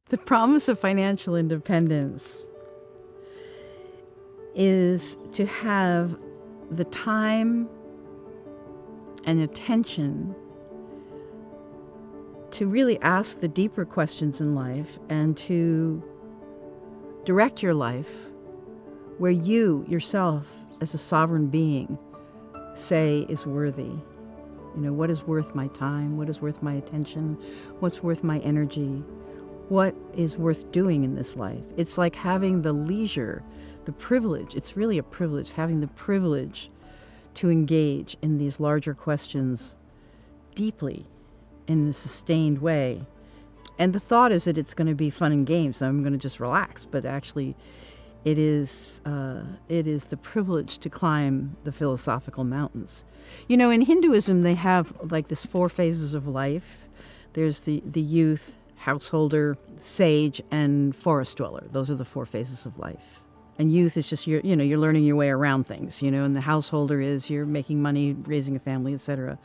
The promise of financial independence is to have the time and attention to really ask the deeper questions in life and to direct your life where you yourself as a sovereign being say is worthy. You know, what is worth my time? What is worth my attention? What's worth my energy? What is worth doing in this life? It's like having the leisure, the privilege. It's really a privilege, having the privilege to engage in these larger questions deeply in a sustained way. And the thought is that it's going to be fun and games, and I'm going to just relax. But actually, it is the privilege to climb the philosophical mountains. You know, in Hinduism, they have like this 4 phases of life. There's the youth, householder, sage, and forest dweller. Those are the 4 phases of life. And youth is just you're learning your way around things, and the householder is you're making money, raising a family, etc.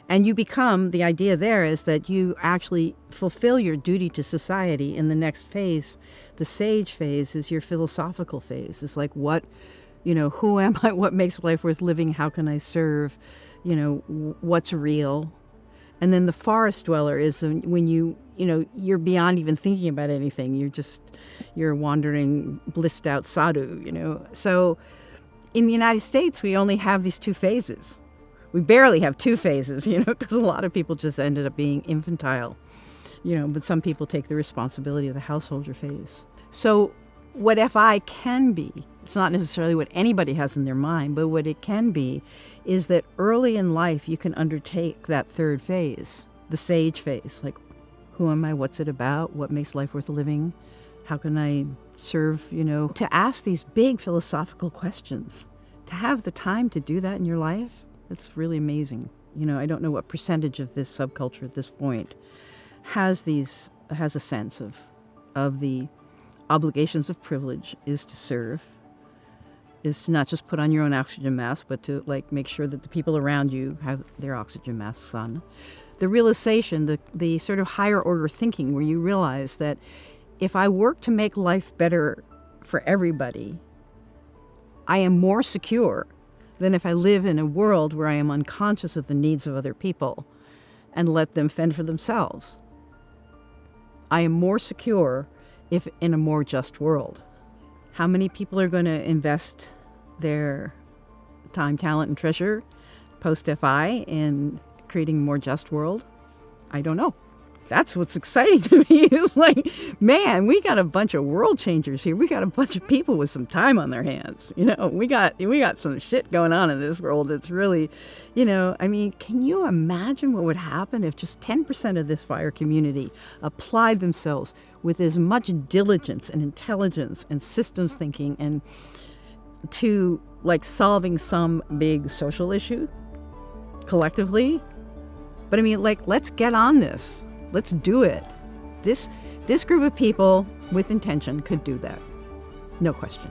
And you become, the idea there is that you actually fulfill your duty to society in the next phase. The sage phase is your philosophical phase. It's like who am I? What makes life worth living? How can I serve? What's real? And then the forest dweller is when you're beyond even thinking about anything. You're wandering, blissed out sadhu, So in the United States, we only have these 2 phases. We barely have 2 phases, because a lot of people just ended up being infantile, but some people take the responsibility of the householder phase. So what FI can be, it's not necessarily what anybody has in their mind, but what it can be is that early in life you can undertake that 3rd phase, the sage phase, like who am I, what's it about, what makes life worth living, how can I serve, to ask these big philosophical questions, to have the time to do that in your life. It's really amazing. I don't know what percentage of this subculture at this point has a sense of the obligations of privilege is to serve, is to not just put on your own oxygen mask, but to make sure that the people around you have their oxygen masks on. The realization, the sort of higher order thinking where you realize that if I work to make life better for everybody, I am more secure than if I live in a world where I am unconscious of the needs of other people and let them fend for themselves. I am more secure if in a more just world. How many people are going to invest their time, talent, and treasure post-FI in creating a more just world? I don't know. That's what's exciting to me. It's like, man, we got a bunch of world changers here. We got a bunch of people with some time on their hands. We got some shit going on in this world. It's really, can you imagine what would happen if just 10% of this fire community applied themselves with as much diligence and intelligence and systems thinking and to solving some big social issue collectively? But let's get on this. Let's do it. This group of people with intention could do that. No question.